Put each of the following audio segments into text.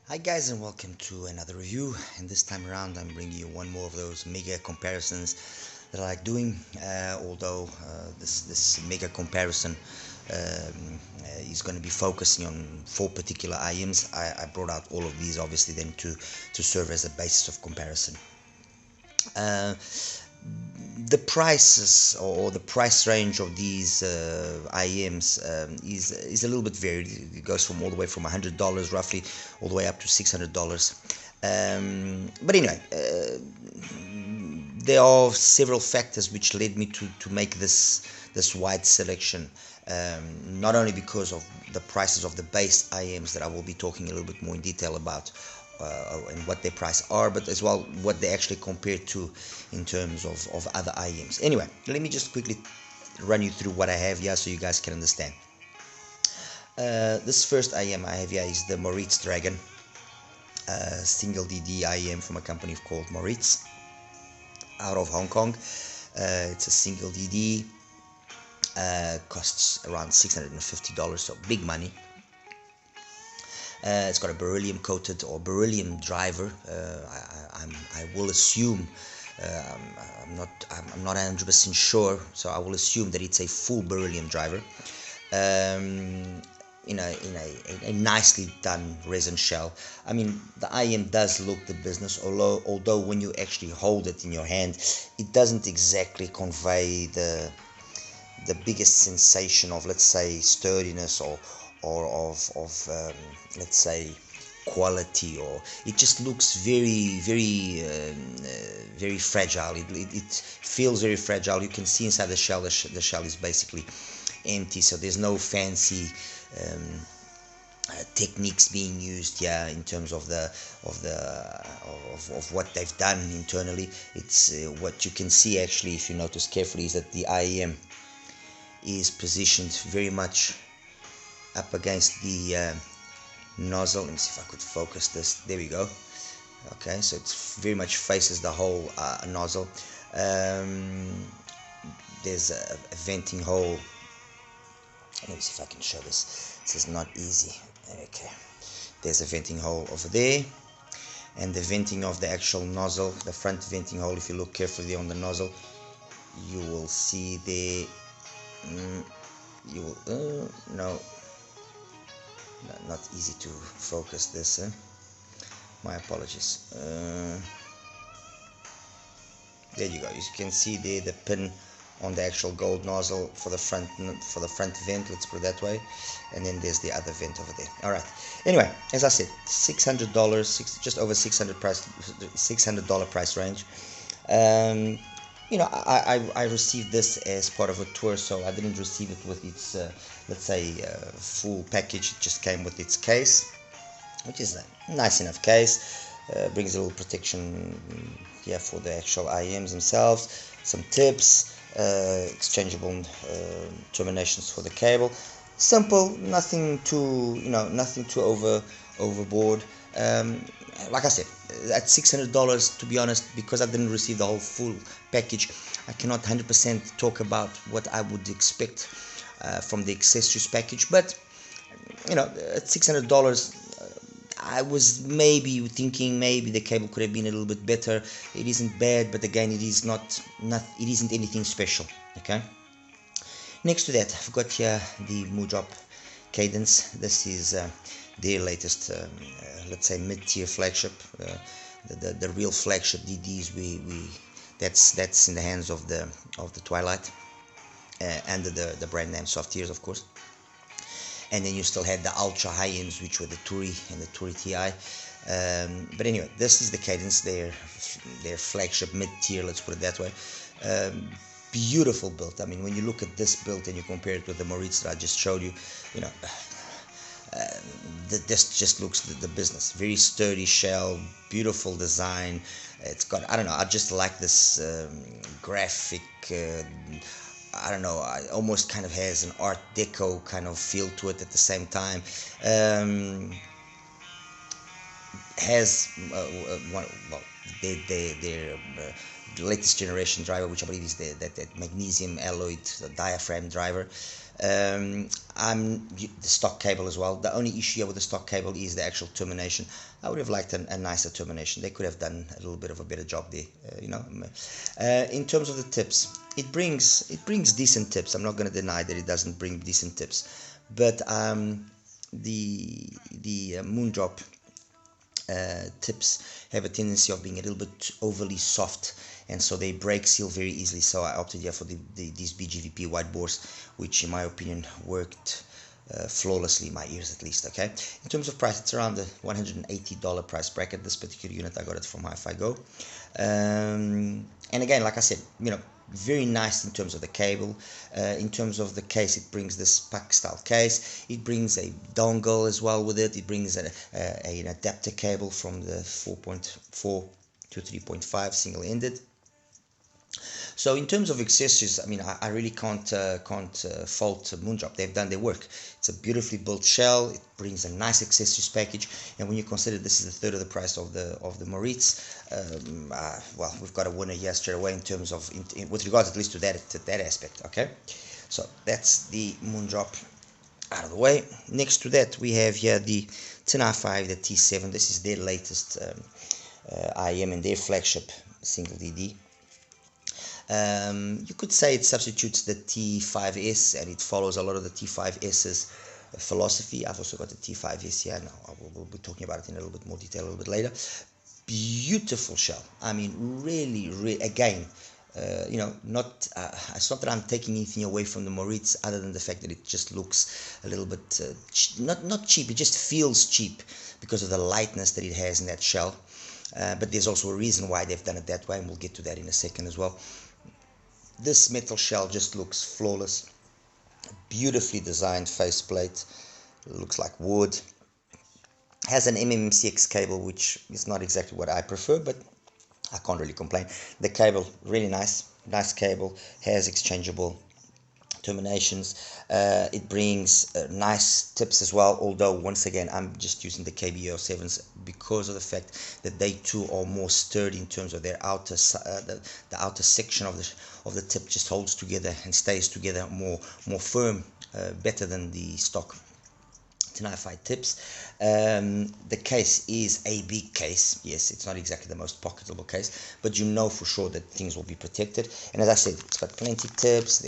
Hi guys, and welcome to another review, and this time around I'm bringing you one more of those mega comparisons that I like doing, although this mega comparison is going to be focusing on four particular IEMs. I brought out all of these obviously then to serve as a basis of comparison. The prices or the price range of these IEMs is a little bit varied. It goes from all the way from $100 roughly all the way up to $600. But anyway, there are several factors which led me to make this wide selection. Not only because of the prices of the base IEMs that I will be talking a little bit more in detail about, and what their price are, but as well what they actually compare to in terms of other IEMs. Anyway, let me just quickly run you through what I have here so you guys can understand. This first IEM I have here is the Moritz Dragon, single DD IEM from a company called Moritz out of Hong Kong. It's a single DD, costs around $650, so big money. It's got a beryllium coated or beryllium driver. I will assume, I'm not 100% sure, so I will assume that it's a full beryllium driver. In a nicely done resin shell. I mean, the IEM does look the business, although when you actually hold it in your hand, it doesn't exactly convey the biggest sensation of, let's say, sturdiness or of let's say quality, or it just looks very fragile. It feels very fragile. You can see inside the shell. The shell is basically empty, so there's no fancy techniques being used here in terms of what they've done internally. It's what you can see actually, if you notice carefully, is that the IEM is positioned very much up against the nozzle. Let me see if I could focus this. There we go. Okay, so it very much faces the whole nozzle. There's a venting hole. Let me see if I can show this. This is not easy. Okay, there's a venting hole over there, and the venting of the actual nozzle, the front venting hole, if you look carefully on the nozzle, you will see there. You will no, not easy to focus this. My apologies. There you go. You can see there the pin on the actual gold nozzle for the front vent. Let's put it that way. And then there's the other vent over there. All right. Anyway, as I said, $600, just over $600 price range. You know, I received this as part of a tour, so I didn't receive it with its, let's say, full package. It just came with its case, which is a nice enough case. Brings a little protection here for the actual IEMs themselves, some tips, exchangeable terminations for the cable. Simple, nothing too, nothing too overboard. Like I said, at $600, to be honest, because I didn't receive the whole full package, I cannot 100% talk about what I would expect from the accessories package. But at $600, I was maybe thinking maybe the cable could have been a little bit better. It isn't bad, but again, it is not it isn't anything special. Okay. Next to that, I've got here the Moondrop Kadenz. This is their latest, let's say, mid-tier flagship. The real flagship DDs, that's in the hands of the Twilight, under the brand name Soft Tears, of course. And then you still had the ultra high ends, which were the Turi and the Turi TI. But anyway, this is the Kadenz, their flagship mid-tier, let's put it that way. Beautiful build. I mean, when you look at this build and you compare it with the Moritz that I just showed you, this just looks the business. Very sturdy shell, beautiful design. It's got, I don't know, I just like this graphic, I don't know, it almost kind of has an Art Deco kind of feel to it at the same time. Has their latest generation driver, which I believe is that magnesium alloyed diaphragm driver. The stock cable as well. The only issue here with the stock cable is the actual termination. I would have liked a nicer termination. They could have done a little bit of a better job there, you know. In terms of the tips, it brings decent tips. I'm not going to deny that it doesn't bring decent tips, but the Moondrop tips have a tendency of being a little bit overly soft, and so they break seal very easily. So I opted here for these BGVP white bores, which in my opinion worked flawlessly, in my ears at least. Okay, in terms of price, it's around the $180 price bracket. This particular unit, I got it from HIFIGO, and again, like I said, you know, very nice in terms of the cable. In terms of the case, it brings this puck style case. It brings a dongle as well with it. It brings an adapter cable from the 4.4 to 3.5 single-ended. So in terms of accessories, I mean, I really can't fault Moondrop. They've done their work. It's a beautifully built shell. It brings a nice accessories package, and when you consider this is a third of the price of the Moritz, well, we've got a winner here straight away in terms of with regards at least to that aspect. Okay, so that's the Moondrop out of the way. Next to that, we have here the TinHifi, the T7. This is their latest IM and their flagship single DD. You could say it substitutes the T5S, and it follows a lot of the T5S's philosophy. I've also got the T5S here. Now we'll be talking about it in a little bit more detail a little bit later. Beautiful shell. I mean, really, again, you know, it's not that I'm taking anything away from the Moritz, other than the fact that it just looks a little bit not cheap. It just feels cheap because of the lightness that it has in that shell. But there's also a reason why they've done it that way, and we'll get to that in a second as well. This metal shell just looks flawless. Beautifully designed faceplate. Looks like wood. Has an MMCX cable, which is not exactly what I prefer, but I can't really complain. The cable, really nice cable. Has exchangeable terminations. It brings nice tips as well, although once again I'm just using the KBO7s because of the fact that they too are more sturdy in terms of their outer the outer section of the tip just holds together and stays together more firm, better than the stock TinHifi tips. The case is a big case. Yes, it's not exactly the most pocketable case, but you know for sure that things will be protected. And as I said, it's got plenty tips,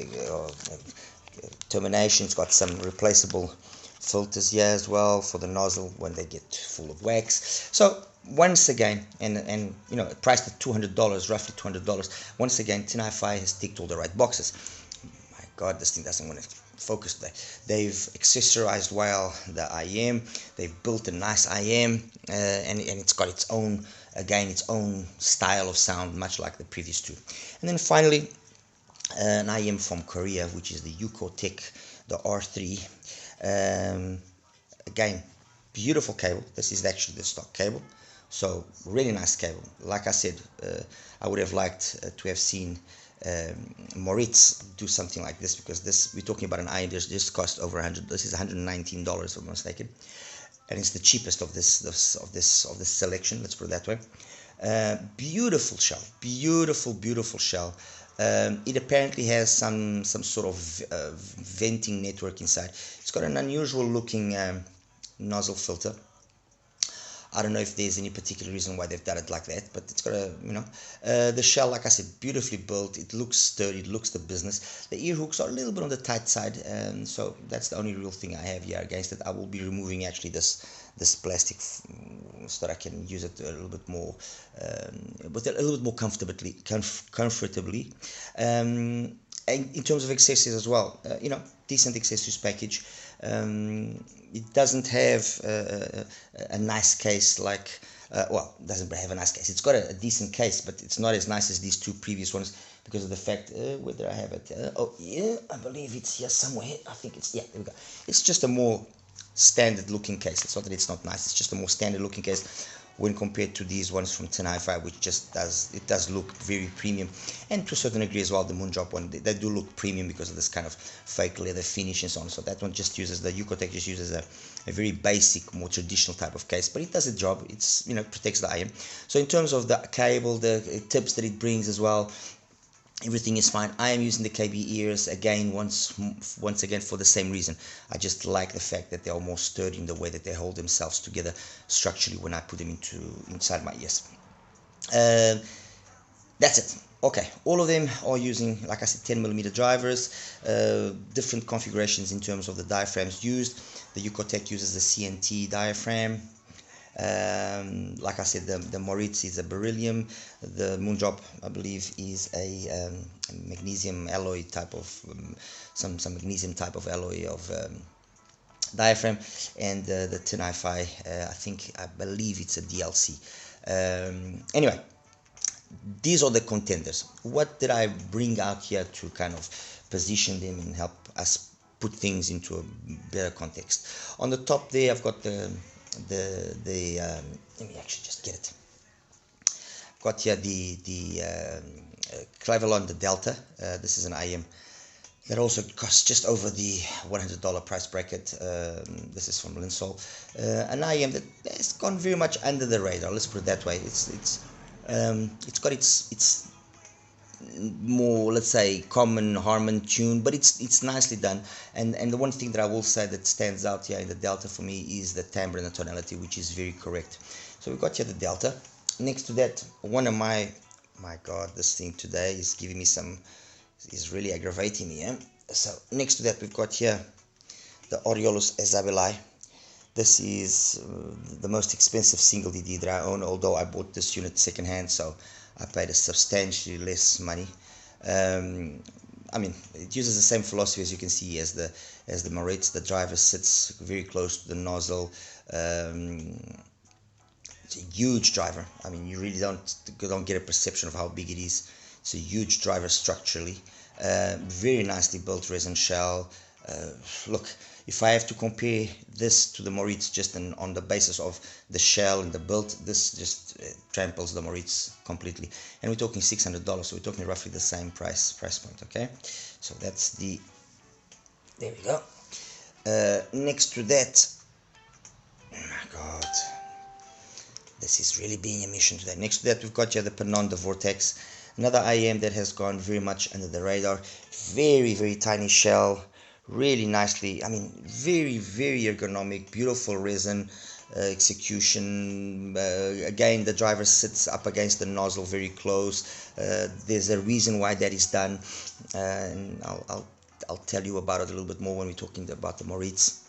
termination. It's got some replaceable filters here as well for the nozzle when they get full of wax. So once again, and you know, priced at $200, roughly $200. Once again, TinHifi has ticked all the right boxes. My God, this thing doesn't want to focus today. They've accessorized well the IM. They've built a nice IM, and it's got its own, again, its own style of sound, much like the previous two. And then finally, an IM from Korea, which is the Ucotech, the R3. Again, beautiful cable. This is actually the stock cable, so really nice cable. Like I said, I would have liked to have seen Moritz do something like this, because this, we're talking about an IM this cost over 100. This is $119 if I'm not mistaken, and it's the cheapest of this selection. Let's put it that way. Beautiful shell, beautiful shell. It apparently has some sort of venting network inside. It's got an unusual looking nozzle filter. I don't know if there's any particular reason why they've done it like that, but it's got a, you know, the shell, like I said, beautifully built. It looks sturdy, it looks the business. The ear hooks are a little bit on the tight side, so that's the only real thing I have here against it. I will be removing actually this plastic so that I can use it a little bit more, with a little bit more comfortably. And in terms of accessories as well, you know, decent accessories package. It doesn't have a nice case like, well, it doesn't have a nice case. It's got a decent case, but it's not as nice as these two previous ones because of the fact, where did I have it? Oh, yeah, I believe it's here somewhere. I think it's, yeah, there we go. It's just a more standard looking case. It's not that it's not nice, it's just a more standard looking case. when compared to these ones from TinHifi, which just does look very premium, and to a certain degree as well the Moondrop one, they do look premium because of this kind of fake leather finish and so on. So that one just uses, the Ucotech just uses a very basic, more traditional type of case, but it does its job. It's, you know, protects the IM. So in terms of the cable, the tips that it brings as well, everything is fine. I am using the KB ears again, once again, for the same reason. I just like the fact that they are more sturdy in the way that they hold themselves together structurally when I put them inside my ears. That's it. Okay, all of them are using, like I said, 10mm drivers, different configurations in terms of the diaphragms used. The Ucotech uses the CNT diaphragm. Like I said, the Moritz is a beryllium. The Moondrop, I believe, is a magnesium alloy type of some magnesium type of alloy of diaphragm, and the TinHifi, I believe it's a DLC. Anyway, these are the contenders. What did I bring out here to kind of position them and help us put things into a better context? On the top there, I've got the let me actually just get it. Got here the Clavelon Delta. This is an IM that also costs just over the $100 price bracket. This is from Linsol, an IM that has gone very much under the radar. Let's put it that way. It's got its more, let's say, common Harman tune, but it's nicely done. And the one thing that I will say that stands out here in the Delta for me is the timbre and the tonality, which is very correct. So we've got here the Delta. Next to that, one of my God, this thing today is giving me is really aggravating me. So next to that, we've got here the Oriolus Isabellae. This is the most expensive single DD that I own, although I bought this unit secondhand, so I paid a substantially less money. I mean, it uses the same philosophy, as you can see, as the Moritz. The driver sits very close to the nozzle. It's a huge driver. I mean, you really don't get a perception of how big it is. It's a huge driver structurally. Very nicely built resin shell. Look, if I have to compare this to the Moritz just on the basis of the shell and the build, this just tramples the Moritz completely. And we're talking $600, so we're talking roughly the same price point, okay? So that's there we go. Next to that, oh my God, this is really being a mission today. Next to that, we've got here the Penon Vortex, another IM that has gone very much under the radar. Very, very tiny shell. Really nicely, I mean, very, very ergonomic, beautiful resin execution. Again, the driver sits up against the nozzle very close. There's a reason why that is done, and I'll tell you about it a little bit more when we're talking about the Moritz.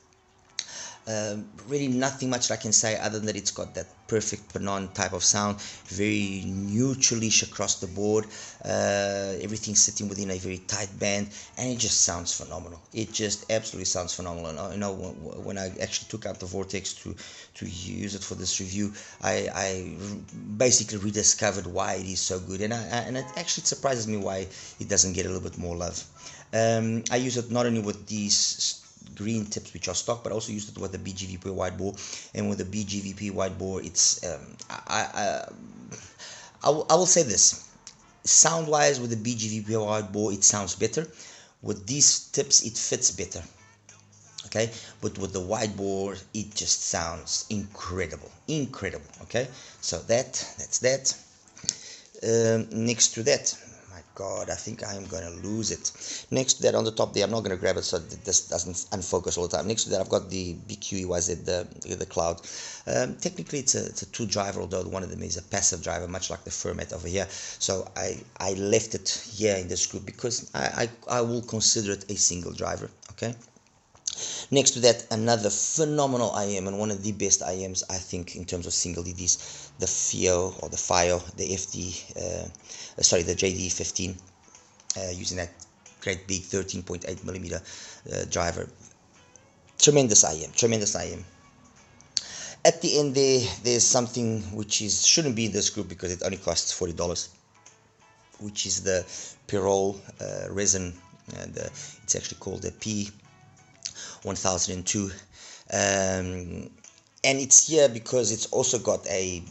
Really nothing much I can say other than that it's got that perfect Penon type of sound, very neutral-ish across the board, everything sitting within a very tight band, and it just sounds phenomenal. It just absolutely sounds phenomenal. You know, when I actually took out the Vortex to use it for this review, I basically rediscovered why it is so good, and it actually surprises me why it doesn't get a little bit more love. I use it not only with these green tips which are stock, but also used it with the BQEYZ wide bore, and with the BQEYZ wide bore, it's I will say this, sound wise, with the BQEYZ wide bore it sounds better. With these tips it fits better, okay, but with the wide bore it just sounds incredible. Okay, so that's that. Next to that, God, I think I am going to lose it. Next to that, on the top there, I'm not going to grab it so that this doesn't unfocus all the time. Next to that, I've got the BQEYZ, the Cloud. Technically, it's a two driver, although one of them is a passive driver, much like the Fermat over here. So I left it here in this group because I will consider it a single driver, okay? Next to that, another phenomenal IM, and one of the best IMs, I think, in terms of single DDs, the Fiio or the Fiio, the the JD15, using that great big 13.8mm driver. Tremendous IM. At the end there's something which shouldn't be in this group because it only costs $40, which is the Pirole Resin, and it's actually called the P1002, and and it's here because it's also got a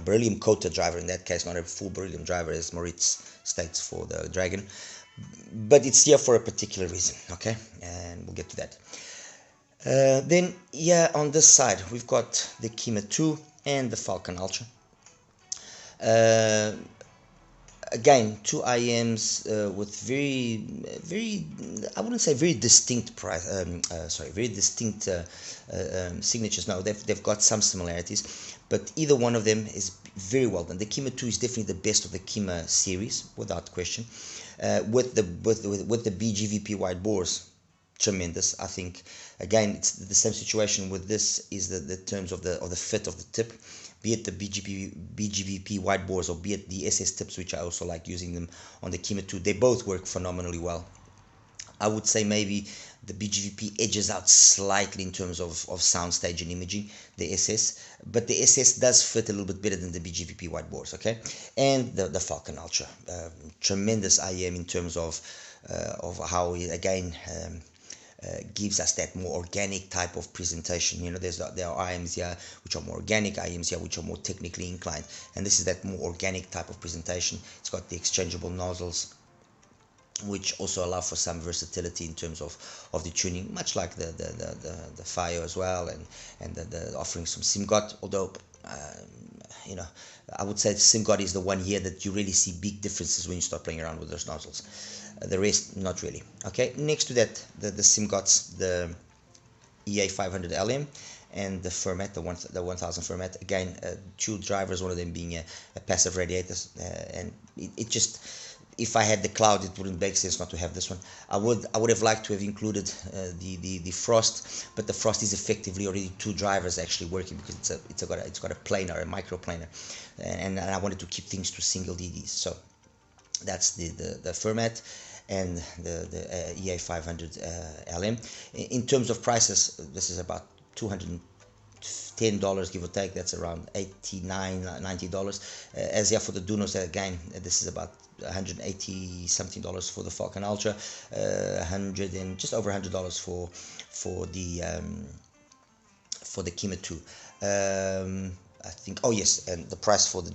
beryllium coated driver, in that case not a full beryllium driver as Moritz states for the Dragon, but it's here for a particular reason, okay, and we'll get to that. Then here on this side we've got the Kima 2 and the Falcon Ultra. Again, two IMs with very, I wouldn't say very distinct price, very distinct signatures. No, they've got some similarities, but either one of them is very well done. The Kima 2 is definitely the best of the Kima series, without question. With the BGVP wide bores, tremendous. I think again it's the same situation with this, is the terms of the fit of the tip, be it the BGVP wide bores or be it the SS tips, which I also like using them on the Kima 2. They both work phenomenally well. I would say maybe the BGVP edges out slightly in terms of soundstage and imaging, the SS, but the SS does fit a little bit better than the BGVP wide bores, okay? And the Falcon Ultra, tremendous IM in terms of how it, again, gives us that more organic type of presentation. You know, there are IMs here which are more organic, IMs here which are more technically inclined, and this is that more organic type of presentation. It's got the exchangeable nozzles, which also allow for some versatility in terms of the tuning, much like the Fiio as well, and the offerings from Simgot. Although you know, I would say Simgot is the one here that you really see big differences when you start playing around with those nozzles. The rest, not really. Okay, next to that, the Simgots, the EA500 LM and the Fermat, the 1000 Fermat. Again, two drivers, one of them being a passive radiator, and it just, if I had the Cloud, it wouldn't make sense not to have this one. I would have liked to have included the Frost, but the Frost is effectively already two drivers actually working, because it's got a planar, a micro planar, and I wanted to keep things to single DDs. So that's the Fermat and the EA500 LM. In terms of prices, this is about $210, give or take. That's around $89, $90. As yeah, for the Dunos, again, this is about $180 something for the Falcon Ultra, just over $100 for the Kima 2. I think. Oh yes, and the price for the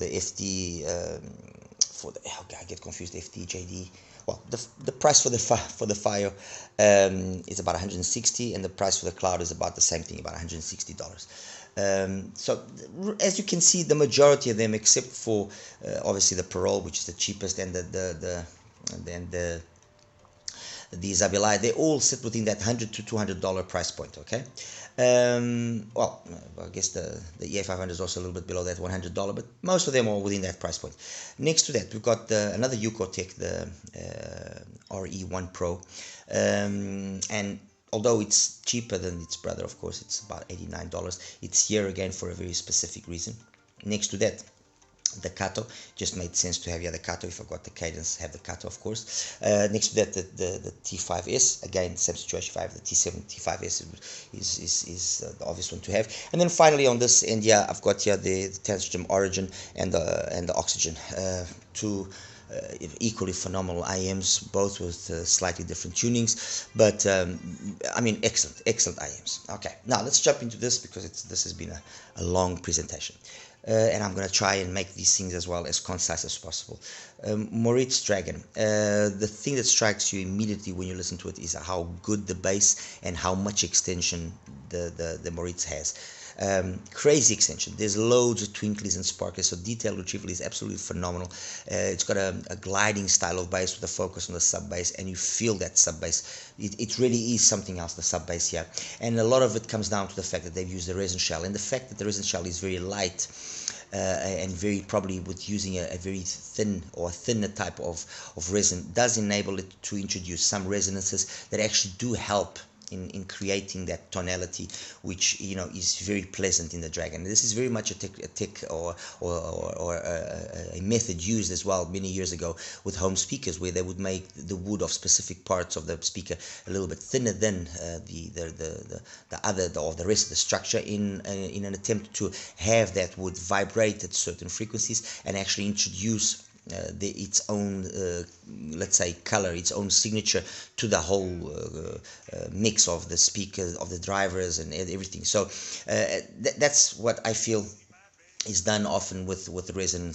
FD I get confused, FD JD. Well, the price for the Fiio is about $160, and the price for the Cloud is about the same thing, about $160. So as you can see, the majority of them, except for obviously the Pirole, which is the cheapest, and the Isabellae, they all sit within that $100 to $200 price point. Okay, well, I guess the EA500 is also a little bit below that $100, but most of them are within that price point. Next to that, we've got another Ucotech, the RE1 Pro, and although it's cheaper than its brother, of course, it's about $89. It's here again for a very specific reason. Next to that, the Kato. Just made sense to have the Kato. If I got the Kadenz, have the Kato, of course. Next to that, the T5S. Again, same situation. If I have the T7 T5S, is the obvious one to have. And then finally on this end, yeah, I've got here the Tanchjim Origen and the Oxygen. Two equally phenomenal IMs, both with slightly different tunings, but I mean, excellent IMs. Okay, now let's jump into this, because this has been a long presentation. And I'm going to try and make these things as well as concise as possible. Moritz Dragon. The thing that strikes you immediately when you listen to it is how good the bass and how much extension the Moritz has. Crazy extension. There's loads of twinklies and sparkles, so detail retrieval is absolutely phenomenal. It's got a gliding style of bass with a focus on the sub bass, and you feel that sub bass. It really is something else, the sub bass here, and a lot of it comes down to the fact that they've used the resin shell, and the fact that the resin shell is very light, and very probably with using a very thin or a thinner type of resin, does enable it to introduce some resonances that actually do help in creating that tonality, which, you know, is very pleasant in the Dragon. This is very much a tech or a method used as well many years ago with home speakers, where they would make the wood of specific parts of the speaker a little bit thinner than the rest of the structure, in an attempt to have that wood vibrate at certain frequencies and actually introduce its own, let's say, color, its own signature to the whole mix of the speakers, of the drivers, and everything. So that's what I feel is done often with resin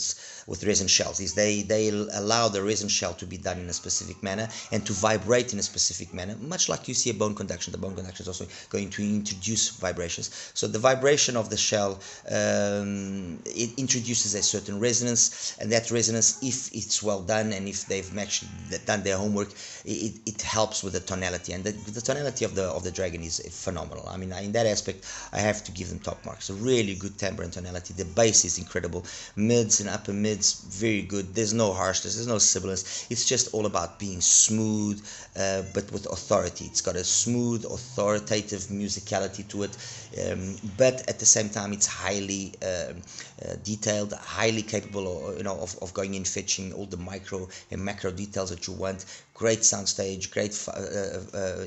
shells, is they allow the resin shell to be done in a specific manner and to vibrate in a specific manner, much like you see a bone conduction. The bone conduction is also going to introduce vibrations. So the vibration of the shell, it introduces a certain resonance, and that resonance, if it's well done and if they've actually done their homework, it helps with the tonality, and the tonality of the Dragon is phenomenal. I mean, in that aspect, I have to give them top marks. A really good timbre and tonality. The bass is incredible, mids and upper mids very good. There's no harshness, there's no sibilance. It's just all about being smooth, but with authority. It's got a smooth, authoritative musicality to it, but at the same time it's highly detailed, highly capable of going in, fetching all the micro and macro details that you want. Great soundstage, great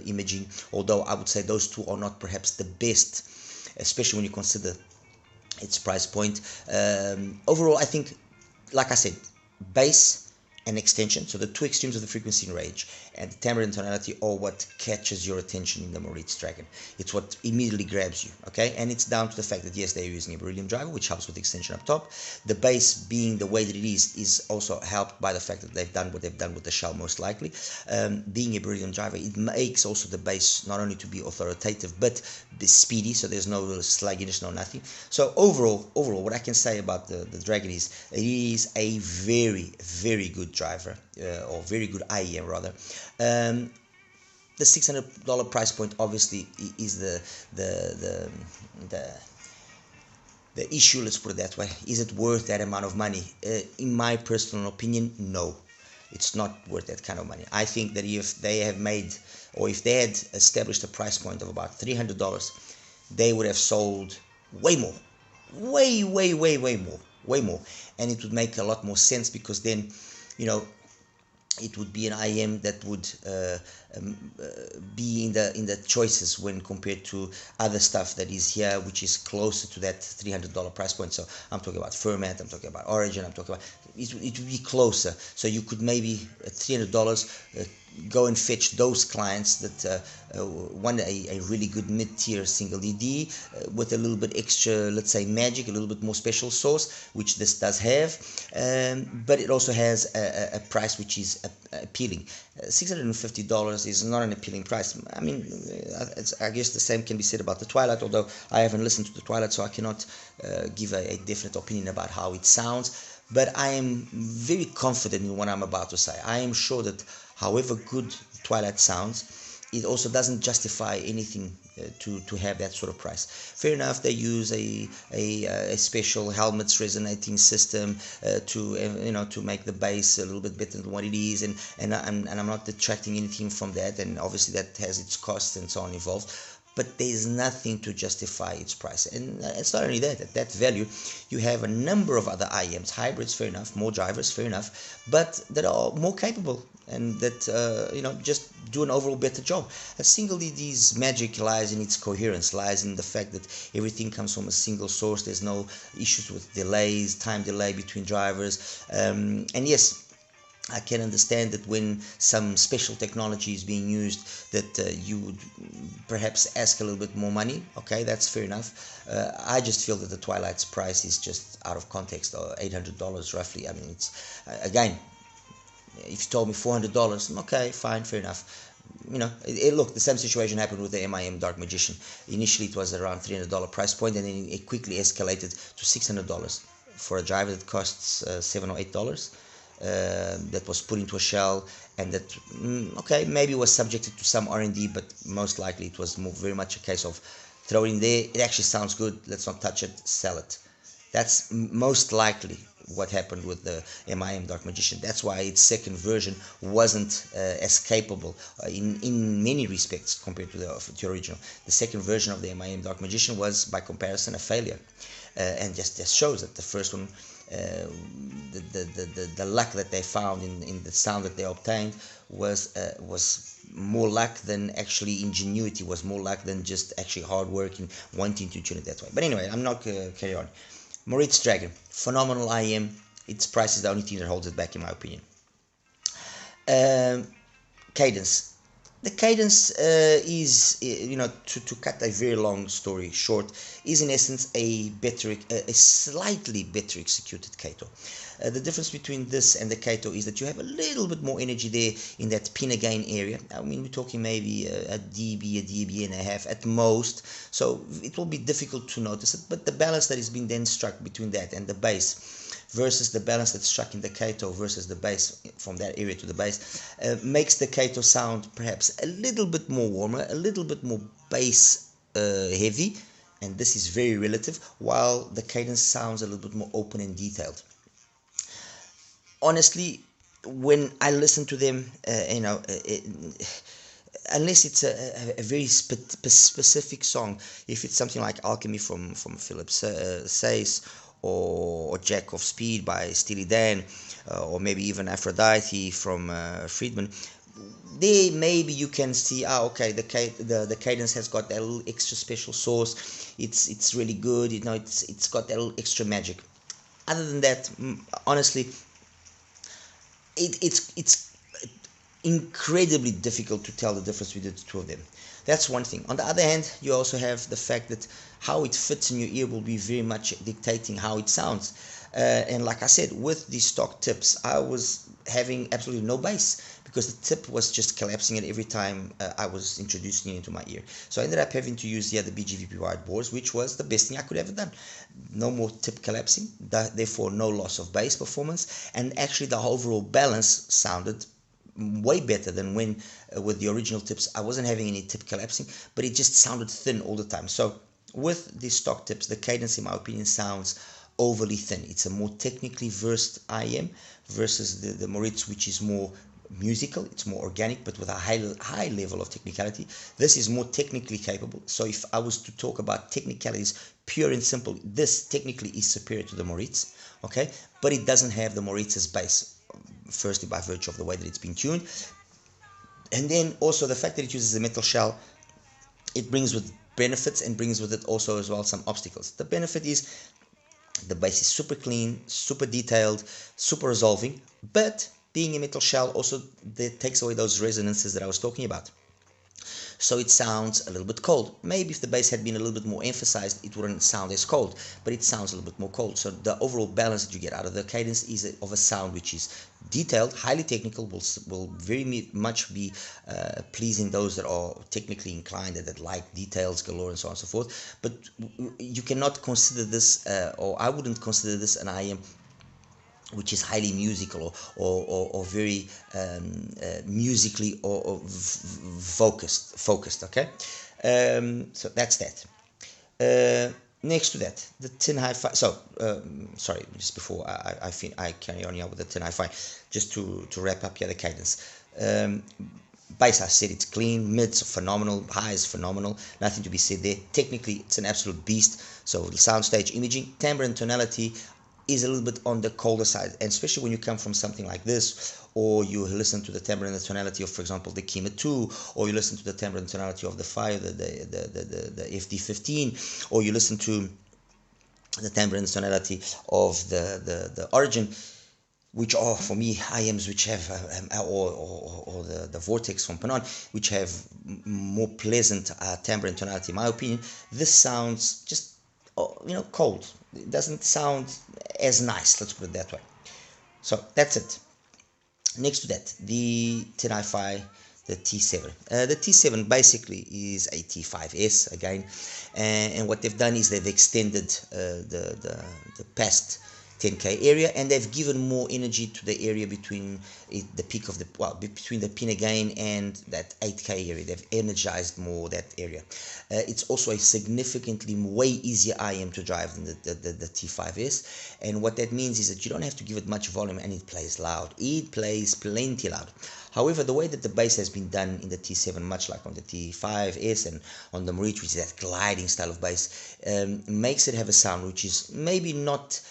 imaging, although I would say those two are not perhaps the best, especially when you consider its price point. Overall, I think, like I said, bass and extension, so the two extremes of the frequency and range, and the timbre and tonality are what catches your attention in the Moritz Dragon. It's what immediately grabs you, okay? And it's down to the fact that, yes, they're using a beryllium driver, which helps with the extension up top. The bass, being the way that it is also helped by the fact that they've done what they've done with the shell, most likely. Being a beryllium driver, it makes also the bass not only to be authoritative, but be speedy, so there's no sluggishness, no nothing. So overall, what I can say about the Dragon is, it is a very, very good driver, or very good IEM rather. The $600 price point obviously is the issue. Let's put it that way. Is it worth that amount of money? In my personal opinion, no, it's not worth that kind of money. I think that if they have made, or if they had established a price point of about $300, they would have sold way more, way more, and it would make a lot more sense, because then, it would be an IM that would be in the choices when compared to other stuff that is here, which is closer to that $300 price point. So I'm talking about Fermat, I'm talking about Origen, I'm talking about, it would be closer. So you could maybe at $300 go and fetch those clients that want a really good mid-tier single ED with a little bit extra, let's say, magic, a little bit more special sauce, which this does have, but it also has a price which is appealing. $650 is not an appealing price. I mean, I guess the same can be said about the Twilight, although I haven't listened to the Twilight, so I cannot give a definite opinion about how it sounds. But I am very confident in what I'm about to say. I am sure that however good Twilight sounds, it also doesn't justify anything to have that sort of price. Fair enough, they use a special helmets resonating system to make the bass a little bit better than what it is, and I'm not detracting anything from that, and obviously that has its costs and so on involved. But there's nothing to justify its price. And it's not only that, at that value, you have a number of other IEMs, hybrids, fair enough, more drivers, fair enough, but that are more capable and that, just do an overall better job. A single ED's magic lies in its coherence, lies in the fact that everything comes from a single source. There's no issues with delays, time delay between drivers. And yes, I can understand that when some special technology is being used, that you would perhaps ask a little bit more money. Okay, that's fair enough. I just feel that the Twilight's price is just out of context, or $800 roughly. I mean, it's again, if you told me $400, okay, fine, fair enough. Look, the same situation happened with the MIM Dark Magician. Initially, it was around $300 price point, and then it quickly escalated to $600 for a driver that costs $7 or $8. That was put into a shell, and that okay, maybe was subjected to some R&D, but most likely it was very much a case of throw it in there, it actually sounds good, let's not touch it, sell it. That's most likely what happened with the MIM Dark Magician. That's why its second version wasn't as capable in many respects compared to the original. The second version of the MIM Dark Magician was, by comparison, a failure, and just shows that the first one, the luck that they found in the sound that they obtained was more luck than actually ingenuity, was more luck than just actually hard work and wanting to tune it that way. But anyway, I'm not carry on. Moritz Dragon, phenomenal IM, its price is the only thing that holds it back, in my opinion. Cadence. The cadence is, to cut a very long story short, is in essence a slightly better executed Kato. The difference between this and the Kato is that you have a little bit more energy there in that pin again area. I mean, we're talking maybe a dB and a half at most, so it will be difficult to notice it, but the balance that is being then struck between that and the bass versus the balance that's struck in the Kato versus the bass from that area to the bass makes the Kato sound perhaps a little bit more warmer, a little bit more bass heavy, and this is very relative, while the cadence sounds a little bit more open and detailed. Honestly, when I listen to them, unless it's a very specific song, if it's something like Alchemy from Philip Says, or Jack of Speed by Steely Dan, or maybe even Aphrodite from Friedman, there maybe you can see, okay, the cadence has got that little extra special sauce. It's really good, it's got that little extra magic. Other than that, honestly, it's incredibly difficult to tell the difference between the two of them. That's one thing. On the other hand, you also have the fact that how it fits in your ear will be very much dictating how it sounds. And like I said, with the stock tips, I was having absolutely no bass because the tip was just collapsing it every time I was introducing it into my ear. So I ended up having to use the other BGVP wired bores, which was the best thing I could have done. No more tip collapsing, therefore no loss of bass performance, and actually the overall balance sounded way better than when with the original tips I wasn't having any tip collapsing, but it just sounded thin all the time. So with the stock tips, the cadence, in my opinion, sounds overly thin. It's a more technically versed IM versus the Moritz, which is more musical, it's more organic, but with a high level of technicality. This is more technically capable. So if I was to talk about technicalities, pure and simple, this technically is superior to the Moritz, okay? But it doesn't have the Moritz's bass, firstly by virtue of the way that it's been tuned, and then also the fact that it uses a metal shell. It brings with benefits and brings with it also as well some obstacles. The benefit is the bass is super clean, super detailed, super resolving, but being a metal shell also takes away those resonances that I was talking about. So it sounds a little bit cold. Maybe if the bass had been a little bit more emphasized, it wouldn't sound as cold, but it sounds a little bit more cold. So the overall balance that you get out of the cadence is of a sound which is detailed, highly technical, will very much be pleasing those that are technically inclined, that like details galore and so on and so forth. But you cannot consider this, or I wouldn't consider this an IM which is highly musical or very musically or focused, okay? So that's that. Next to that, the TinHifi. So sorry, just before I carry on here with the TinHifi, just to wrap up here the cadence. Bass, I said it's clean, mids phenomenal, highs phenomenal, nothing to be said there. Technically, it's an absolute beast. So the soundstage imaging, timbre and tonality is a little bit on the colder side, and especially when you come from something like this, or you listen to the timbre and the tonality of, for example, the Kima 2, or you listen to the timbre and tonality of the Fiio, the FD15, or you listen to the timbre and tonality of the Origen, which are for me IMs which have or the Vortex from Penon, which have more pleasant timbre and tonality. In my opinion, this sounds just cold. It doesn't sound as nice, let's put it that way. So that's it. Next to that, the TinHifi, the T7. The T7 basically is a T5S again, and what they've done is they've extended the past 10K area, and they've given more energy to the area between the peak of between the pin again and that 8K area. They've energized more that area. It's also a significantly way easier IM to drive than the T5S, and what that means is that you don't have to give it much volume and it plays loud. It plays plenty loud. However, the way that the bass has been done in the T7, much like on the T5S and on the Moritz, which is that gliding style of bass, makes it have a sound which is maybe not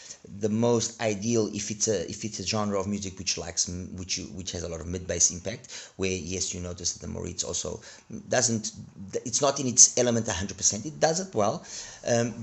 the most ideal if it's a genre of music which has a lot of mid bass impact, where yes, you notice that the Moritz also it's not in its element 100%. It does it well,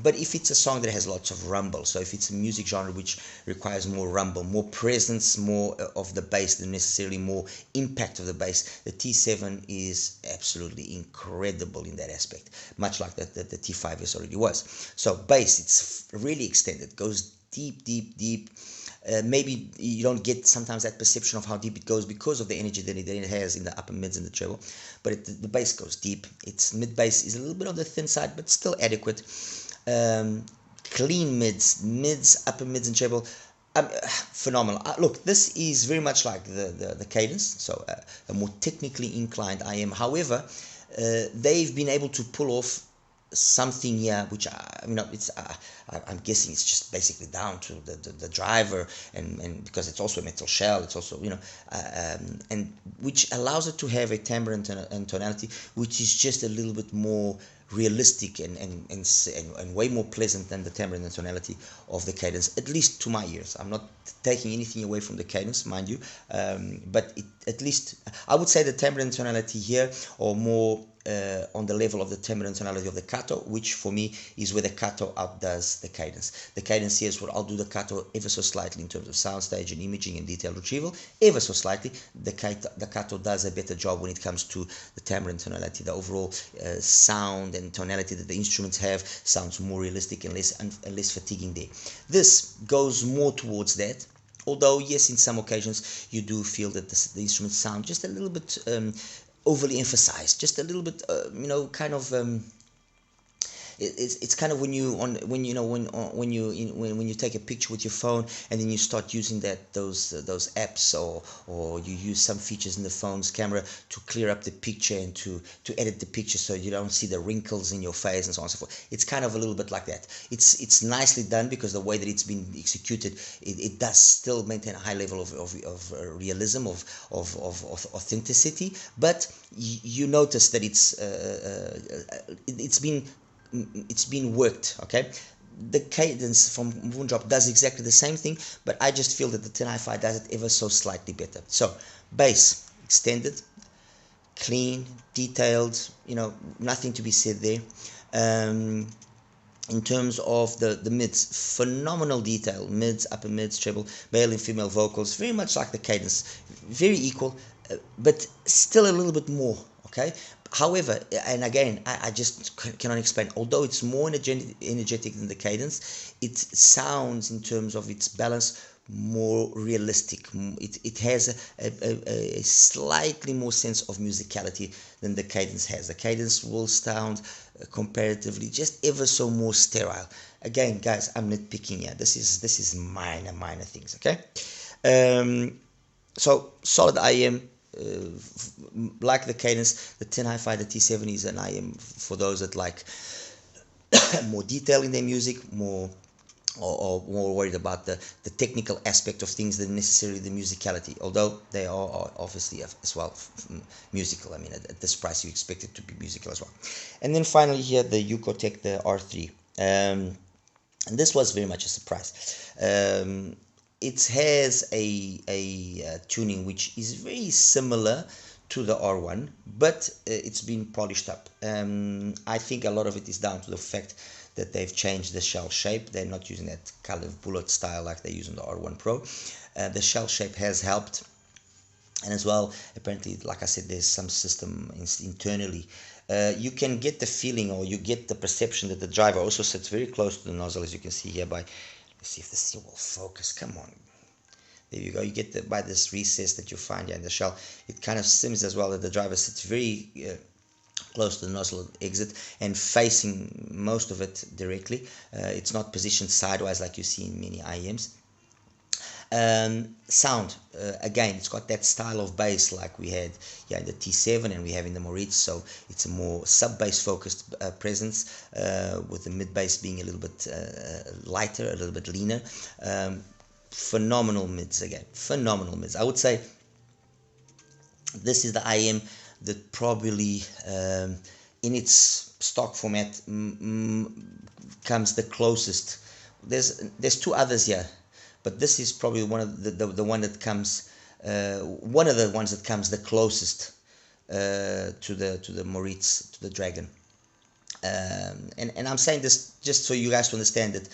but if it's a song that has lots of rumble, so if it's a music genre which requires more rumble, more presence, more of the bass than necessarily more impact of the bass, the T7 is absolutely incredible in that aspect, much like the T5S already was. So bass, it's really extended, goes deep. Maybe you don't get sometimes that perception of how deep it goes because of the energy that it has in the upper mids and the treble, but the bass goes deep. Its mid bass is a little bit on the thin side, but still adequate. Clean mids, upper mids and treble, phenomenal. Look, this is very much like the Kadenz, so a more technically inclined IM. However, they've been able to pull off something here which I'm guessing it's just basically down to the driver, and because it's also a metal shell, it's also and which allows it to have a timbre and tonality which is just a little bit more realistic and way more pleasant than the timbre and the tonality of the Kadenz, at least to my ears. I'm not taking anything away from the Kadenz, mind you, but at least I would say the timbre and tonality here are more on the level of the timbre and tonality of the Kato, which for me is where the Kato outdoes the Kadenz. The Kadenz here is where I'll do the Kato ever so slightly in terms of soundstage and imaging and detail retrieval, ever so slightly. The Kato does a better job when it comes to the timbre and tonality. The overall sound and tonality that the instruments have sounds more realistic and less fatiguing there. This goes more towards that. Although, yes, in some occasions you do feel that the instruments sound just a little bit overly emphasized, just a little bit, kind of. It's kind of when you take a picture with your phone and then you start using those apps, or you use some features in the phone's camera to clear up the picture and to edit the picture so you don't see the wrinkles in your face and so on and so forth. It's kind of a little bit like that. It's nicely done because the way that it's been executed, it does still maintain a high level of realism, of authenticity, but you notice that it's been worked, okay? The Kadenz from Moondrop does exactly the same thing, but I just feel that the TinHifi does it ever so slightly better. So, bass, extended, clean, detailed, nothing to be said there. In terms of the mids, phenomenal detail, mids, upper mids, treble, male and female vocals, very much like the Kadenz, very equal, but still a little bit more, okay? However, and again, I just cannot explain, although it's more energetic than the Kadenz, it sounds, in terms of its balance, more realistic. It has a slightly more sense of musicality than the Kadenz has. The Kadenz will sound comparatively just ever so more sterile. Again, guys, I'm nitpicking here. This is minor things, okay? So, solid IM. Like the Kadenz, the TinHifi, the T7 is an IM for those that like more detail in their music, or more worried about the technical aspect of things than necessarily the musicality, although they are obviously as well musical. I mean, at this price you expect it to be musical as well. And then finally here, the Ucotech, the R3, and this was very much a surprise. It has a tuning which is very similar to the R1, but it's been polished up. I think a lot of it is down to the fact that they've changed the shell shape. They're not using that kind of bullet style like they use on the R1 Pro. The shell shape has helped, and as well, apparently, like I said, there's some system internally. You can get the feeling, or you get the perception, that the driver also sits very close to the nozzle, as you can see here by. Let's see if this will focus. Come on. There you go. You get by this recess that you find here in the shell. It kind of seems as well that the driver sits very close to the nozzle exit and facing most of it directly. It's not positioned sideways like you see in many IEMs. Sound, again, it's got that style of bass like we had here in the T7 and we have in the Moritz, so it's a more sub-bass focused presence, with the mid-bass being a little bit lighter, a little bit leaner. Phenomenal mids again, phenomenal mids. I would say This is the IM that probably in its stock format comes the closest. There's two others here, but this is probably one of the one that comes one of the ones that comes the closest to the Moritz, to the Dragon. And I'm saying this just so you guys to understand that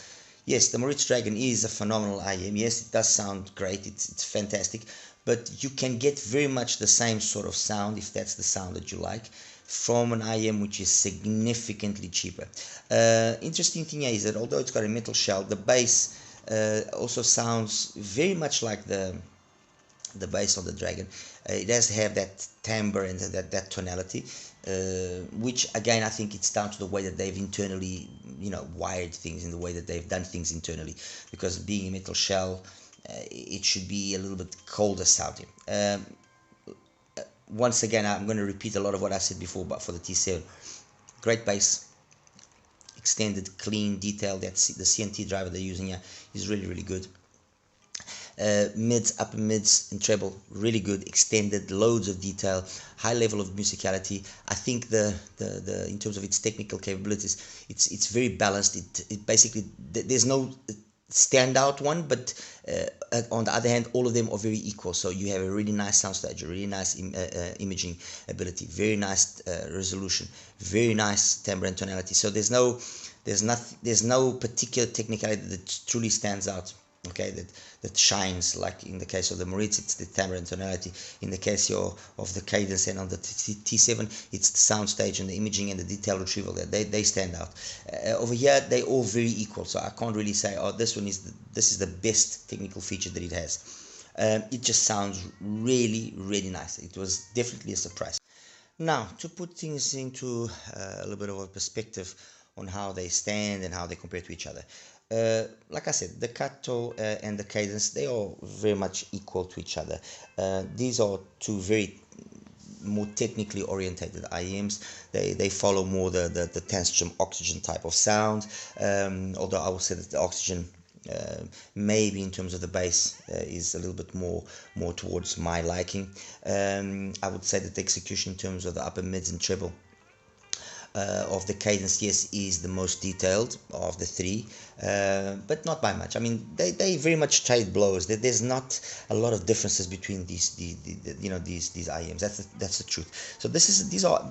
yes, the Moritz Dragon is a phenomenal IM. Yes, it does sound great. It's fantastic, but you can get very much the same sort of sound, if that's the sound that you like, from an IM which is significantly cheaper. Interesting thing is that although it's got a metal shell, the bass also sounds very much like the bass of the Dragon. It does have that timbre and that tonality, which again I think it's down to the way that they've internally, wired things, in the way that they've done things internally. Because being a metal shell, it should be a little bit colder sounding. Once again, I'm going to repeat a lot of what I said before, but for the T7, great bass, extended, clean, detailed. That's the CNT driver they're using here is really, really good. Mids, upper mids, and treble, really good, extended, loads of detail, high level of musicality. I think the in terms of its technical capabilities, it's very balanced. It basically, there's no standout one, but on the other hand, all of them are very equal. So you have a really nice sound stage, a really nice imaging ability, very nice resolution, very nice timbre and tonality. So there's no particular technicality that truly stands out. Okay, that shines, like in the case of the Moritz, it's the timbre and tonality. In the case of the Kadenz and on the T7, it's the soundstage and the imaging and the detail retrieval that they stand out. Over here, they're all very equal, so I can't really say, oh, this is the best technical feature that it has. It just sounds really, really nice. It was definitely a surprise. Now, to put things into a little bit of a perspective on how they stand and how they compare to each other. Like I said, the Kato and the Kadenz, they are very much equal to each other. These are two very more technically orientated IEMs. They follow more the Tanchjim oxygen type of sound, although I would say that the oxygen maybe in terms of the bass is a little bit more towards my liking. I would say that the execution in terms of the upper mids and treble of the Kadenz, yes, is the most detailed of the three, but not by much. I mean, they very much trade blows. There's not a lot of differences between these IEMs. That's the truth. So these are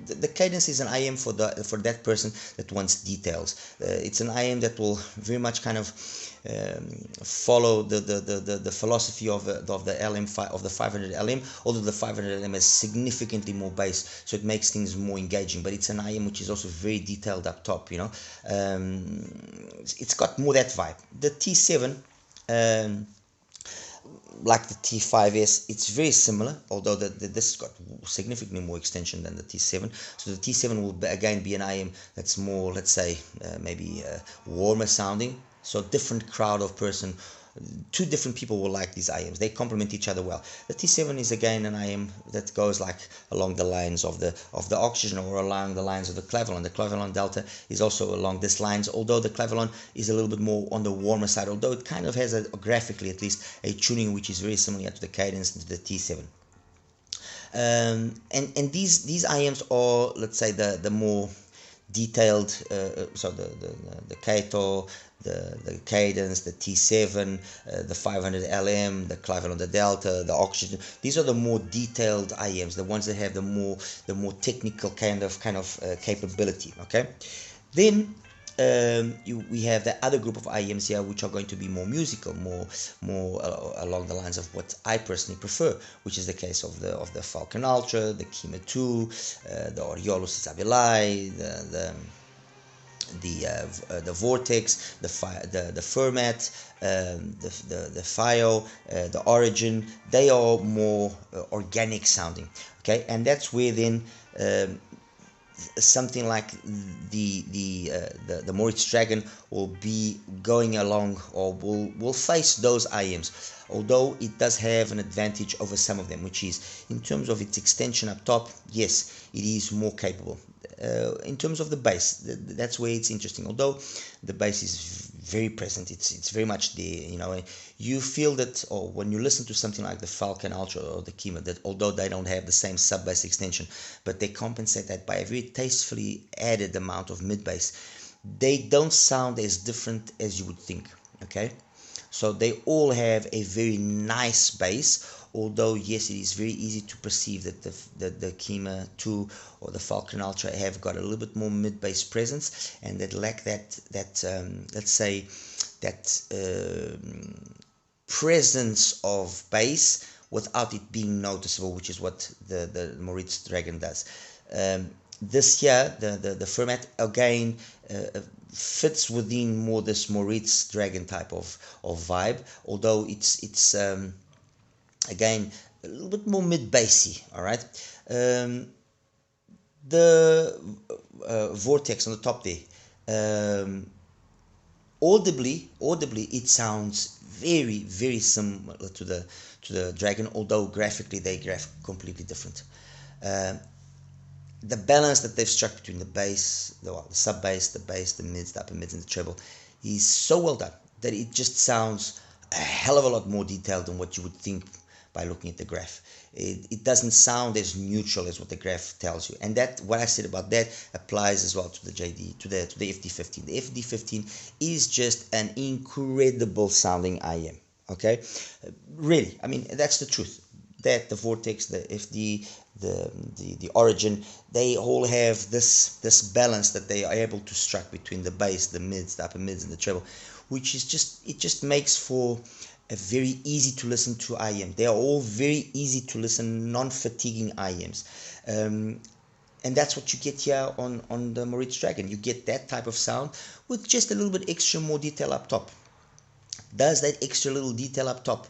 the Kadenz is an IEM for that person that wants details. It's an IEM that will very much kind of follow the philosophy of the LM5 of the 500 LM, although the 500 LM has significantly more bass, so it makes things more engaging. But it's an IM which is also very detailed up top. It's got more that vibe. The T7, like the T5S, it's very similar, although this has got significantly more extension than the T7. So the T7 will again be an IM that's more, let's say, maybe warmer sounding. So different crowd of person, two different people will like these IMs. They complement each other well. The T7 is again an IM that goes like along the lines of the oxygen, or along the lines of the Clavelon. The Clavelon Delta is also along these lines, although the Clavelon is a little bit more on the warmer side, although it kind of has graphically at least a tuning which is very similar to the Kadenz and to the T7. And these IMs are, let's say, the more detailed, so the Kato, the Kadenz, the T7, the 500 LM, the Clavelon Delta, the oxygen. These are the more detailed IMs, the ones that have the more technical kind of capability. Okay, then we have the other group of IMs here, which are going to be more musical, more along the lines of what I personally prefer, which is the case of the Falcon Ultra, the Kima 2, the Oriolus Isabellae, the Vortex, the Fermat, the Fiio, the Origen. They are more organic sounding. Okay, and that's where then something like the Moritz Dragon will be going along, or will face those IMs, although it does have an advantage over some of them, which is in terms of its extension up top. Yes, it is more capable. In terms of the bass, that's where it's interesting. Although the bass is very present. It's very much there. You know, you feel that, or when you listen to something like the Falcon Ultra or the Kima, that although they don't have the same sub bass extension, but they compensate that by a very tastefully added amount of mid bass. They don't sound as different as you would think. Okay, so they all have a very nice bass. Although yes, it is very easy to perceive that the Kima 2 or the Falcon Ultra have got a little bit more mid bass presence, and that lack that let's say that presence of bass without it being noticeable, which is what the Moritz Dragon does. This year, the Fermat again fits within more this Moritz Dragon type of vibe, although it's again a little bit more mid-bassy. All right, the Vortex on the top there, audibly it sounds very similar to the Dragon, although graphically they graph completely different. The balance that they've struck between the bass, the sub bass, the bass, the mids, the upper mids, and the treble is so well done that it just sounds a hell of a lot more detailed than what you would think by looking at the graph. It doesn't sound as neutral as what the graph tells you, and that what I said about that applies as well to the JD, to the FD15. The FD15 is just an incredible sounding IM. Okay, really, I mean, that's the truth. That the Vortex, the FD, the Origen, they all have this balance that they are able to strike between the bass, the mids, the upper mids, and the treble, which is just makes for a very easy to listen to IM. They are all very easy to listen, non-fatiguing IMs, and that's what you get here on the Moritz Dragon. You get that type of sound with just a little bit extra more detail up top. Does that extra little detail up top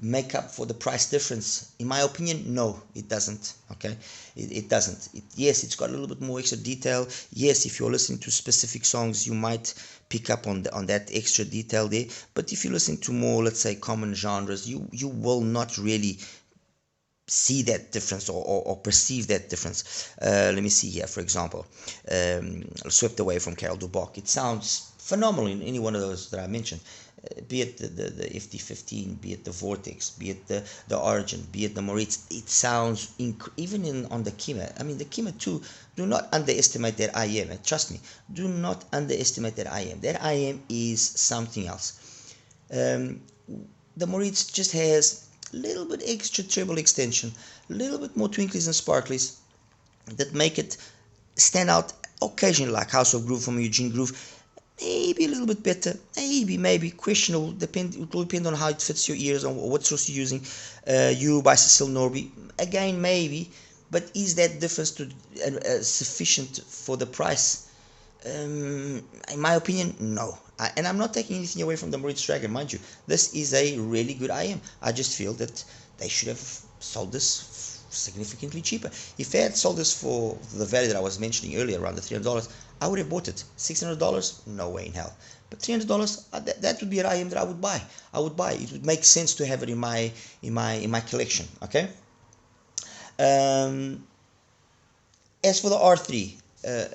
make up for the price difference? In my opinion, no, it doesn't. Okay, it doesn't. Yes, it's got a little bit more extra detail. Yes, if you're listening to specific songs, you might pick up on that extra detail there. But if you listen to more, let's say, common genres, you will not really see that difference or perceive that difference. Let me see here, for example, Swept Away from Carol Duboc. It sounds phenomenal in any one of those that I mentioned. Be it the FD15, be it the Vortex, be it the Origen, be it the Moritz, it sounds even on the Kima. I mean, the Kima 2, do not underestimate that IM. And trust me, do not underestimate that IM. That IM is something else. The Moritz just has a little bit extra treble extension, a little bit more twinklies and sparklies that make it stand out occasionally, like House of Groove from Eugene Groove. Maybe a little bit better, maybe questionable. It will depend on how it fits your ears and what source you're using. You by Cecil Norby, again maybe, but is that difference sufficient for the price? In my opinion, no. And I'm not taking anything away from the Moritz Dragon, mind you. This is a really good IM. I just feel that they should have sold this significantly cheaper. If they had sold this for the value that I was mentioning earlier, around the $300, I would have bought it. $600, no way in hell. But $300, that would be an IM that I would buy. It would make sense to have it in my collection. Okay. As for the R3,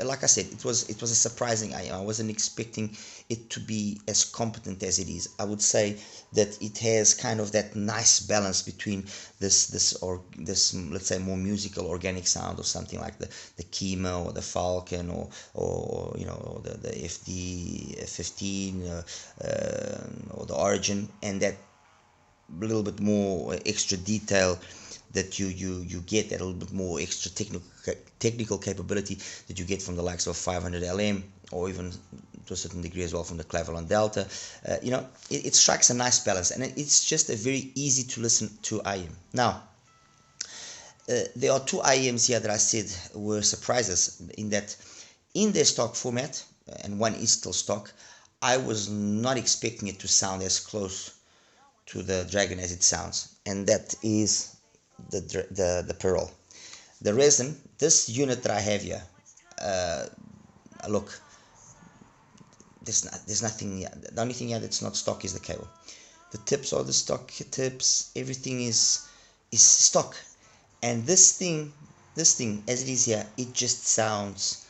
like I said, it was a surprising IM. I wasn't expecting it to be as competent as it is. I would say that it has kind of that nice balance between this let's say more musical organic sound of something like the Kima or the Falcon or you know the FD15 or the Origen, and that little bit more extra detail that you get, that a little bit more extra technical capability that you get from the likes of 500 LM, or even to a certain degree as well from the Clavelon Delta. You know, it strikes a nice balance, and it's just a very easy to listen to IM. Now, there are two IMs here that I said were surprises, in that in their stock format, and one is still stock, I was not expecting it to sound as close to the Dragon as it sounds, and that is the Pirole. The Resin, this unit that I have here, look, there's nothing here. The only thing here that's not stock is the cable. The tips are the stock tips. Everything is stock, and this thing as it is here, it just sounds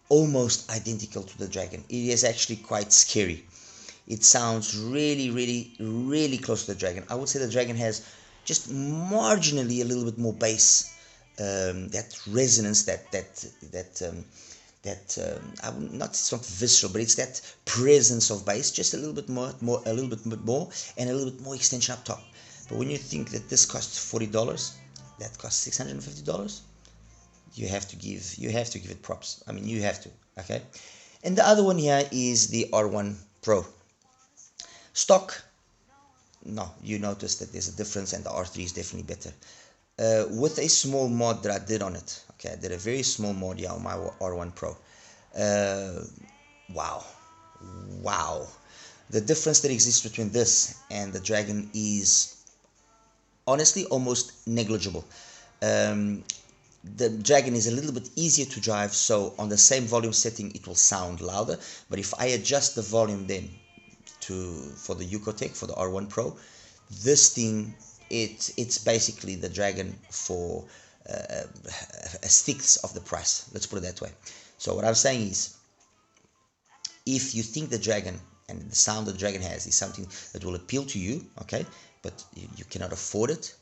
almost identical to the Dragon. It is actually quite scary. it sounds really close to the Dragon. I would say the Dragon has just marginally a little bit more bass, that resonance, I would not, it's not visceral, but it's that presence of bass, just a little bit more, a little bit more, and a little bit more extension up top. But when you think that this costs $40, that costs $650, you have to give it props. I mean, you have to. Okay. And the other one here is the R1 Pro. Stock, no, you notice that there's a difference, and the R3 is definitely better. With a small mod that I did on it, okay, I did a very small mod here on my R1 Pro. Wow, the difference that exists between this and the Dragon is honestly almost negligible. The Dragon is a little bit easier to drive, so on the same volume setting it will sound louder, but if I adjust the volume then for the Ucotech, for the R1 Pro, this thing, it's basically the Dragon for a sixth of the price, let's put it that way. So what I'm saying is, if you think the Dragon and the sound that the Dragon has is something that will appeal to you, okay, but you cannot afford it,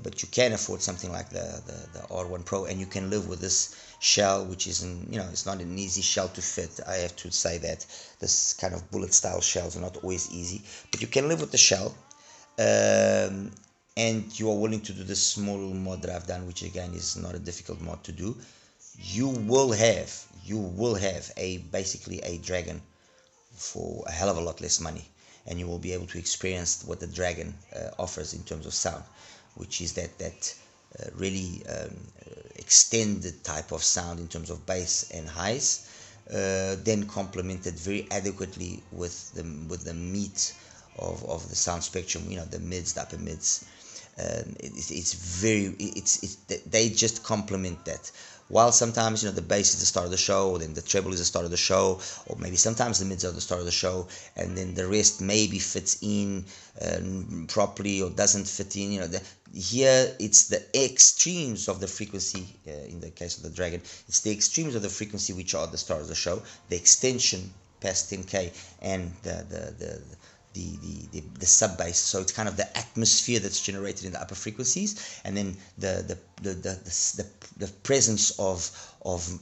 but you can afford something like the R1 Pro, and you can live with this shell, which isn't, it's not an easy shell to fit. I have to say that this kind of bullet style shells are not always easy, but you can live with the shell, and you are willing to do this small mod that I've done, which again is not a difficult mod to do. You will have basically a Dragon for a hell of a lot less money, and you will be able to experience what the Dragon offers in terms of sound, which is that really extended type of sound in terms of bass and highs, then complemented very adequately with the meat of the sound spectrum, the mids, the upper mids. They just complement that. While sometimes the bass is the start of the show, then the treble is the start of the show, or maybe sometimes the mids are the start of the show, and then the rest maybe fits in properly or doesn't fit in. Here it's the extremes of the frequency. In the case of the Dragon, it's the extremes of the frequency which are the start of the show. The extension past 10K and the sub bass, so it's kind of the atmosphere that's generated in the upper frequencies, and then the presence of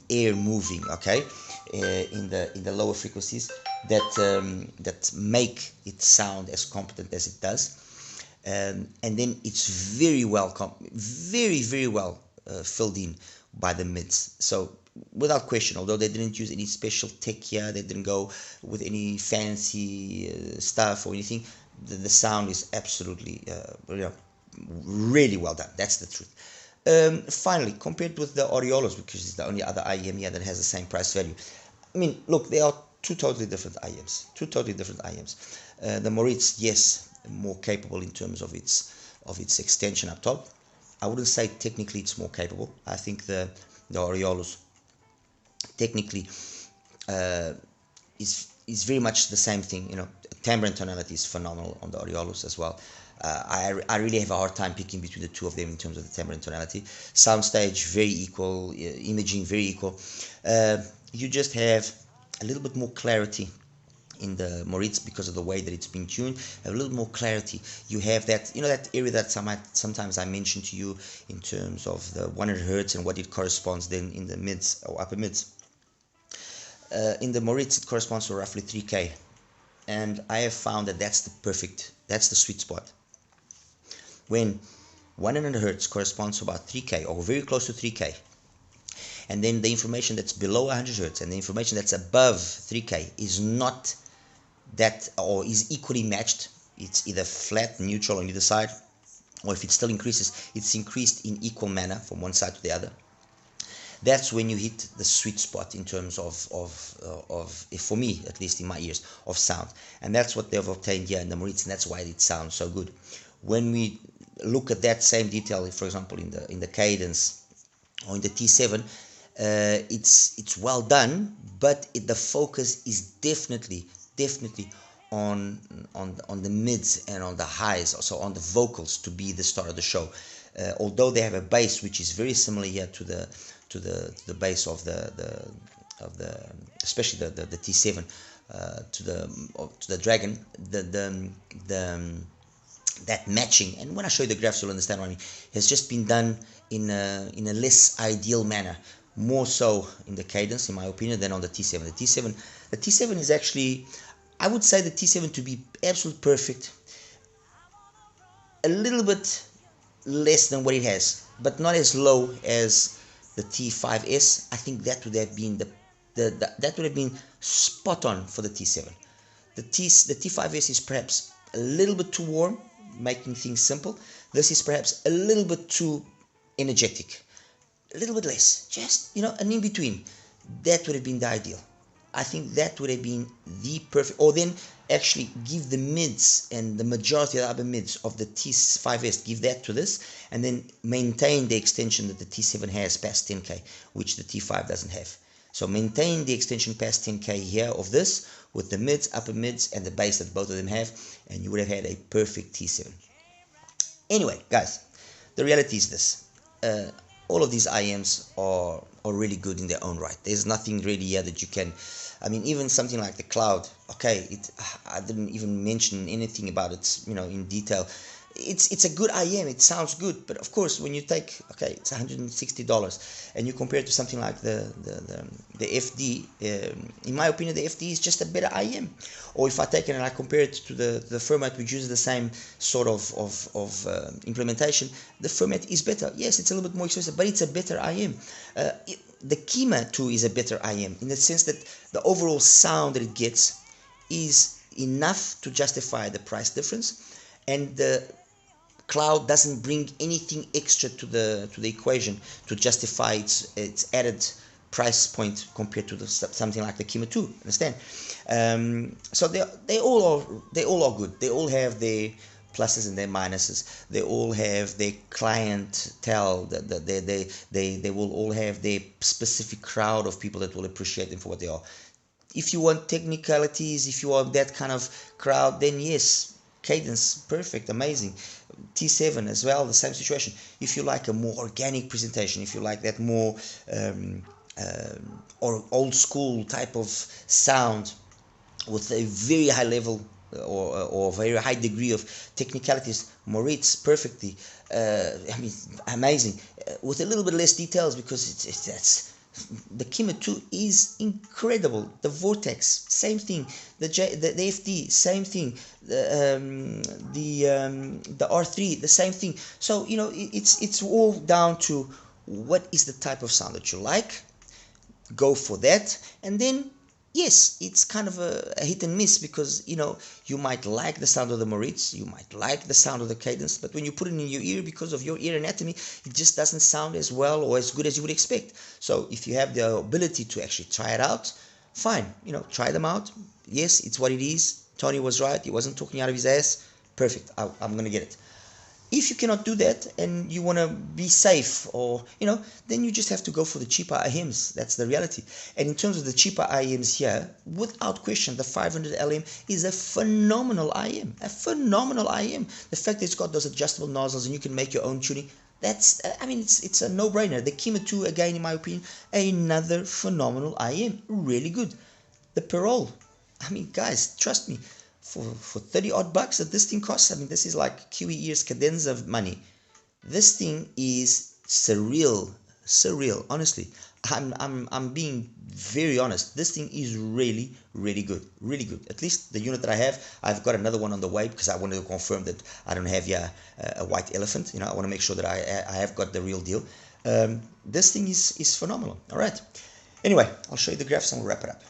air moving, okay, in the lower frequencies that make it sound as competent as it does, and then it's very well filled in by the mids. So without question, although they didn't use any special tech here, they didn't go with any fancy stuff or anything, the sound is absolutely really well done. That's the truth. Finally, compared with the Oriolus, because it's the only other IEM here that has the same price value, I mean, look, they are two totally different IEMs. The Moritz, yes, more capable in terms of its extension up top. I wouldn't say technically it's more capable. I think the Oriolus technically is very much the same thing. Timbre and tonality is phenomenal on the Oriolus as well. I really have a hard time picking between the two of them in terms of the timbre and tonality. Soundstage very equal, imaging very equal. You just have a little bit more clarity in the Moritz because of the way that it's been tuned. A little more clarity. You have that, that area that sometimes I mentioned to you in terms of the 100 hertz and what it corresponds then in the mids or upper mids. In the Moritz, it corresponds to roughly 3K, and I have found that that's the sweet spot. When 100 hertz corresponds to about 3K or very close to 3K, and then the information that's below 100 hertz and the information that's above 3K is not that, or is equally matched. It's either flat, neutral on either side, or if it still increases, it's increased in equal manner from one side to the other. That's when you hit the sweet spot in terms of for me, at least in my ears, of sound. And that's what they've obtained here in the Moritz, and that's why it sounds so good. When we look at that same detail, for example, in the Kadenz or in the T7, it's well done, but the focus is definitely on the mids and on the highs, also on the vocals to be the star of the show. Although they have a bass which is very similar here to the bass of the especially the T7, to the Dragon, that matching, and when I show you the graphs you'll understand what I mean, has just been done in a less ideal manner, more so in the Kadenz in my opinion than on the T7. The T7 is actually, I would say the T7 to be absolute perfect, a little bit less than what it has, but not as low as the T5S. I think that would have been that would have been spot on for the T7. The T5S is perhaps a little bit too warm, making things simple. This is perhaps a little bit too energetic, a little bit less, just an in between. That would have been the ideal. I think that would have been the perfect, or then actually give the mids and the majority of the upper mids of the T5S, give that to this, and then maintain the extension that the T7 has past 10K, which the T5 doesn't have. So maintain the extension past 10K here of this with the mids, upper mids, and the bass that both of them have, and you would have had a perfect T7. Anyway, guys, the reality is this. All of these IMs are really good in their own right. There's nothing really here that you can, I mean, even something like the Cloud, okay, I didn't even mention anything about it, in detail. It's a good IM, it sounds good, but of course when you take, okay, it's $160 and you compare it to something like the FD, in my opinion the FD is just a better IM. Or if I take it and I compare it to the Fermat, which uses the same sort of implementation, the Fermat is better. Yes, it's a little bit more expensive, but it's a better IM. The Kima too is a better IM in the sense that the overall sound that it gets is enough to justify the price difference, and the Cloud doesn't bring anything extra to the equation to justify its added price point compared to something like the Kima 2. Understand? So they all are good. They all have their pluses and their minuses. They all have their clientele. They will all have their specific crowd of people that will appreciate them for what they are. If you want technicalities, if you want that kind of crowd, then yes, Kadenz, perfect, amazing. T7 as well, the same situation. If you like a more organic presentation, if you like that more or old school type of sound with a very high level or very high degree of technicalities, Moritz, perfectly. I mean, amazing. With a little bit less details, because that's the Kima 2 is incredible. The Vortex, same thing. The FD, same thing. The R3, the same thing. So it's all down to what is the type of sound that you like. Go for that, and then yes, it's kind of a hit and miss, because you might like the sound of the Moritz, you might like the sound of the Kadenz, but when you put it in your ear, because of your ear anatomy, it just doesn't sound as well or as good as you would expect. So if you have the ability to actually try it out, fine, try them out. Yes, it's what it is. Tony was right, he wasn't talking out of his ass. Perfect, I'm gonna get it. If you cannot do that and you want to be safe, or then you just have to go for the cheaper IMs. That's the reality. And in terms of the cheaper IMs here, without question, the 500 LM is a phenomenal IM. A phenomenal IM. The fact that it's got those adjustable nozzles and you can make your own tuning, that's, I mean, it's a no-brainer. The Kima 2, again, in my opinion, another phenomenal IM. Really good. The Pirole, I mean, guys, trust me. For 30 odd bucks that this thing costs, I mean, this is like QEYZ Kadenz of money. This thing is surreal, honestly. I'm being very honest. This thing is really, really good, really good. At least the unit that I have, I've got another one on the way, because I wanted to confirm that I don't have here a white elephant. I want to make sure that I have got the real deal. This thing is phenomenal. All right. Anyway, I'll show you the graphs and we'll wrap it up.